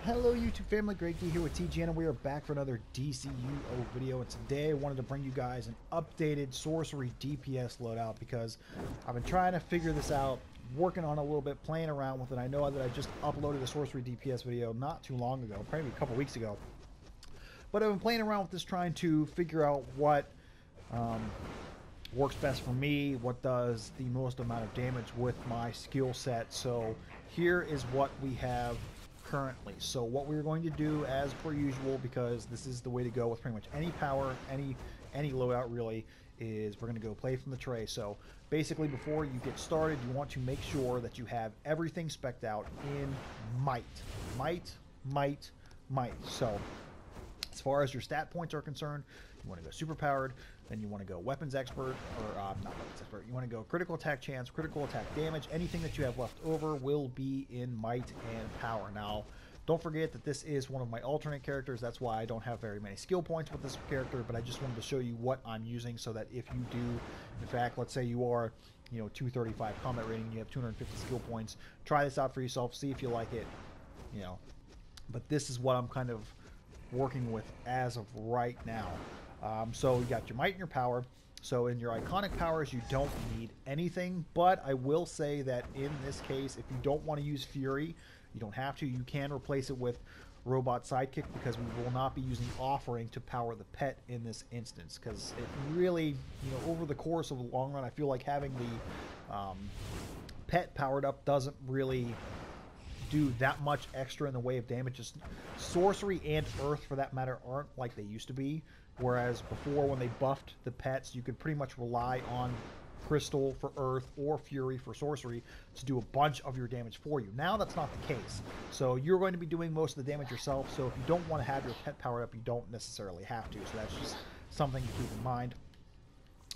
Hello YouTube family, Great D here with TGN, and we are back for another DCUO video. And today I wanted to bring you guys an updated Sorcery DPS loadout because I've been trying to figure this out, working on it a little bit, playing around with it. I know that I just uploaded a Sorcery DPS video not too long ago, probably a couple weeks ago. But I've been playing around with this, trying to figure out what works best for me, what does the most amount of damage with my skill set. So here is what we have currently. So what we're going to do, as per usual, because this is the way to go with pretty much any power, any loadout really, is we're going to go play from the tray. So basically, before you get started, you want to make sure that you have everything spec'd out in might. So as far as your stat points are concerned, you want to go super powered, then you want to go weapons expert, or not weapons expert, you want to go critical attack chance, critical attack damage. Anything that you have left over will be in might and power. Now, don't forget that this is one of my alternate characters. That's why I don't have very many skill points with this character, but I just wanted to show you what I'm using so that if you do, in fact, let's say you are, 235 combat rating, you have 250 skill points, try this out for yourself, see if you like it, But this is what I'm kind of working with as of right now. So you got your might and your power. So in your iconic powers, you don't need anything, but I will say that in this case, if you don't want to use Fury, you don't have to. You can replace it with Robot Sidekick, because we will not be using Offering to power the pet in this instance, because it really, over the course of the long run, I feel like having the pet powered up doesn't really do that much extra in the way of damage. Just sorcery and earth, for that matter, aren't like they used to be. Whereas before, when they buffed the pets, you could pretty much rely on crystal for earth or fury for sorcery to do a bunch of your damage for you. Now that's not the case. So you're going to be doing most of the damage yourself. So if you don't want to have your pet powered up, you don't necessarily have to. So that's just something to keep in mind.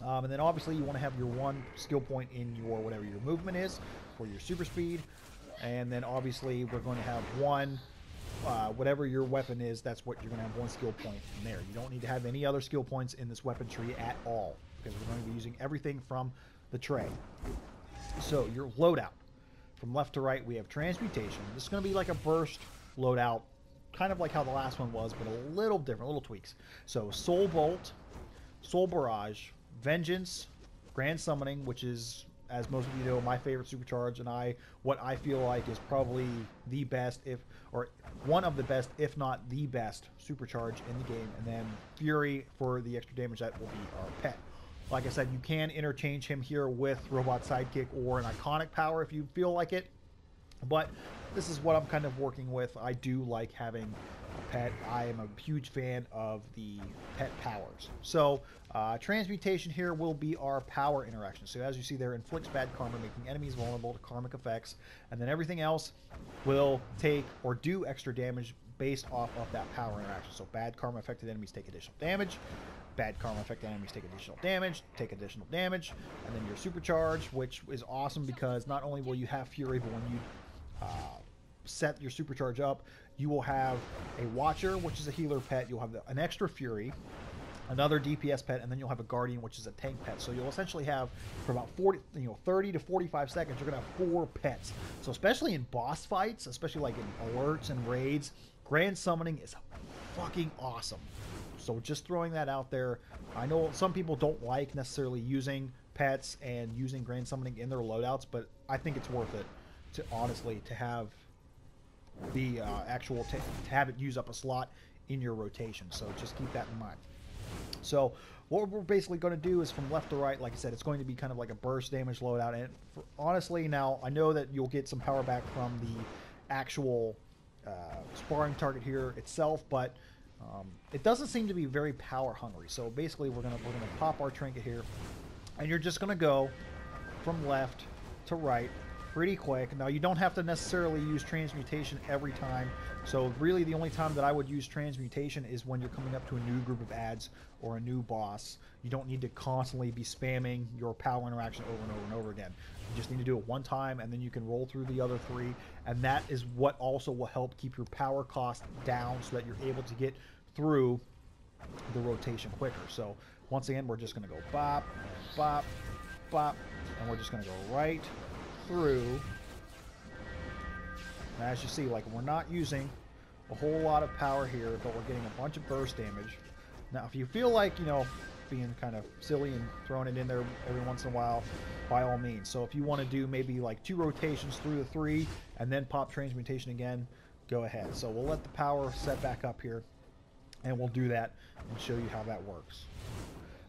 And then obviously you want to have your one skill point in your whatever your movement is for your super speed. And then obviously we're going to have one, whatever your weapon is, that's what you're going to have one skill point in there. You don't need to have any other skill points in this weapon tree at all, because we're going to be using everything from the tray. So your loadout, from left to right, we have transmutation. This is going to be like a burst loadout, kind of like how the last one was, but a little different, little tweaks. So Soul Bolt, Soul Barrage, Vengeance, Grand Summoning, which is, as most of you know, my favorite supercharge, and what I feel like is probably the best, or one of the best, if not the best supercharge in the game. And then Fury for the extra damage. That will be our pet. Like I said, you can interchange him here with Robot Sidekick or an iconic power if you feel like it, but this is what I'm kind of working with. I do like having a pet. I am a huge fan of the pet powers. So transmutation here will be our power interaction. So as you see there, inflicts bad karma, making enemies vulnerable to karmic effects, and then everything else will take or do extra damage based off of that power interaction. So bad karma affected enemies take additional damage, bad karma affected enemies take additional damage, and then your supercharge, which is awesome because not only will you have Fury, but when you set your supercharge up, you will have a Watcher, which is a healer pet. You'll have an extra Fury, another DPS pet, and then you'll have a Guardian, which is a tank pet. So you'll essentially have, for about 30 to 45 seconds, you're going to have 4 pets. So especially in boss fights, especially like in alerts and raids, Grand Summoning is fucking awesome. So just throwing that out there. I know some people don't like necessarily using pets and using Grand Summoning in their loadouts, but I think it's worth it to honestly to have the actual to have it use up a slot in your rotation. So just keep that in mind. So what we're basically going to do is from left to right, like I said, it's going to be kind of like a burst damage loadout. And honestly, now I know that you'll get some power back from the actual sparring target here itself, but it doesn't seem to be very power hungry. So basically we're gonna pop our trinket here, and you're just gonna go from left to right pretty quick. Now you don't have to necessarily use transmutation every time. So really the only time that I would use transmutation is when you're coming up to a new group of ads or a new boss. You don't need to constantly be spamming your power interaction over and over and over again. You just need to do it one time, and then you can roll through the other 3, and that is what also will help keep your power cost down so that you're able to get through the rotation quicker. So once again, we're just going to go bop, bop, bop, and we're just going to go right through. And as you see, like, we're not using a whole lot of power here, but we're getting a bunch of burst damage. Now, if you feel like, you know, being kind of silly and throwing it in there every once in a while, by all means. So if you want to do maybe like 2 rotations through the 3 and then pop transmutation again, go ahead. So we'll let the power set back up here, and we'll do that and show you how that works.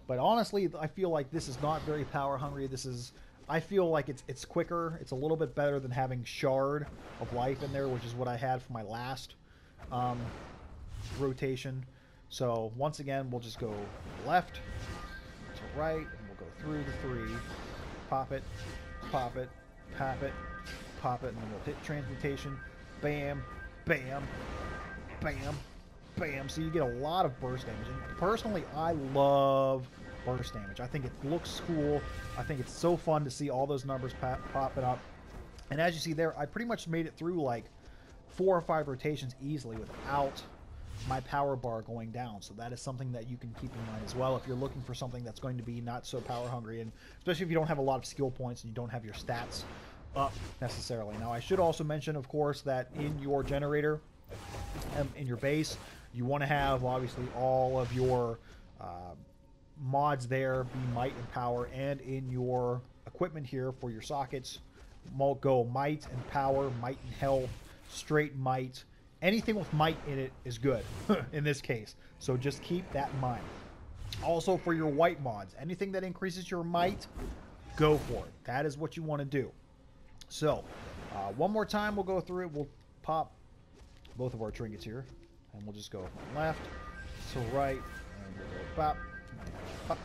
But honestly, I feel like this is not very power hungry. This is, I feel like it's quicker. It's a little bit better than having Shard of Life in there, which is what I had for my last rotation. So once again, we'll just go left to right, and we'll go through the 3, pop it, pop it, pop it, pop it, and then we'll hit transmutation. Bam, bam, bam, bam. So you get a lot of burst damage. And personally, I love burst damage. I think it looks cool. I think it's so fun to see all those numbers popping up. And as you see there, I pretty much made it through like 4 or 5 rotations easily without my power bar going down. So that is something that you can keep in mind as well if you're looking for something that's going to be not so power hungry, and especially if you don't have a lot of skill points and you don't have your stats up necessarily. Now I should also mention, of course, that in your generator, in your base, you want to have obviously all of your mods there be might and power, and in your equipment here for your sockets, go might and power, might and health, straight might. Anything with might in it is good in this case, so just keep that in mind. Also for your white mods, anything that increases your might, go for it. That is what you want to do. So one more time, we'll go through it. We'll pop both of our trinkets here, and we'll just go from left to right, and we'll go pop, pop.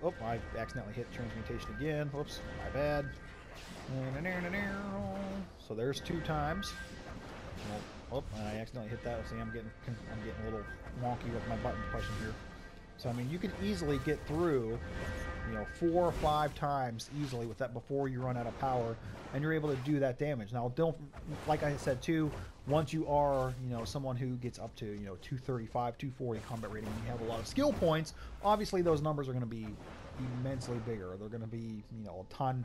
Oh, I accidentally hit transmutation again. Whoops, my bad. So there's 2 times. Oh, I accidentally hit that. See, I'm getting a little wonky with my button pushing here. So I mean, you can easily get through, you know, 4 or 5 times easily with that before you run out of power, and you're able to do that damage. Now, don't, like I said too, once you are, you know, someone who gets up to, you know, 235, 240 combat rating, and you have a lot of skill points, obviously those numbers are going to be immensely bigger. They're going to be, you know, a ton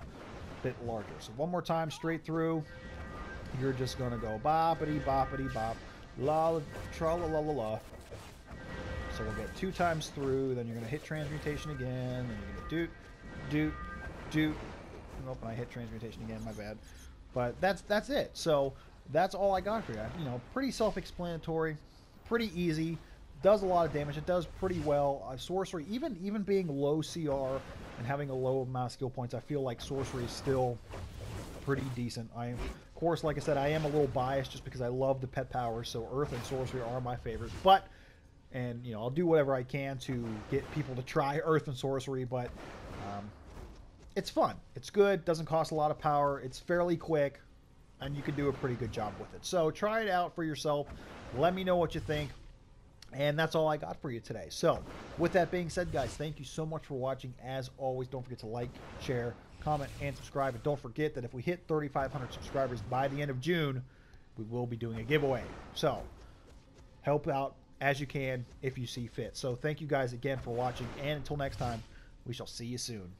bit larger. So one more time, straight through. You're just going to go boppity boppity bop, la tra la la la la. So we'll get 2 times through, then you're going to hit transmutation again, then you're going to doot. Nope, and I hit transmutation again, my bad. But that's it. So that's all I got for you. You know, pretty self-explanatory, pretty easy, does a lot of damage. It does pretty well. Sorcery, even being low CR and having a low amount of skill points, I feel like Sorcery is still pretty decent. Of course, like I said, I am a little biased just because I love the pet powers, so Earth and Sorcery are my favorites. But, and you know, I'll do whatever I can to get people to try Earth and Sorcery, but it's fun. It's good. Doesn't cost a lot of power. It's fairly quick, and you can do a pretty good job with it. So try it out for yourself. Let me know what you think. And that's all I got for you today. So with that being said, guys, thank you so much for watching. As always, don't forget to like, share, comment, and subscribe. And don't forget that if we hit 3,500 subscribers by the end of June, we will be doing a giveaway. So help out as you can if you see fit. So thank you guys again for watching. And until next time, we shall see you soon.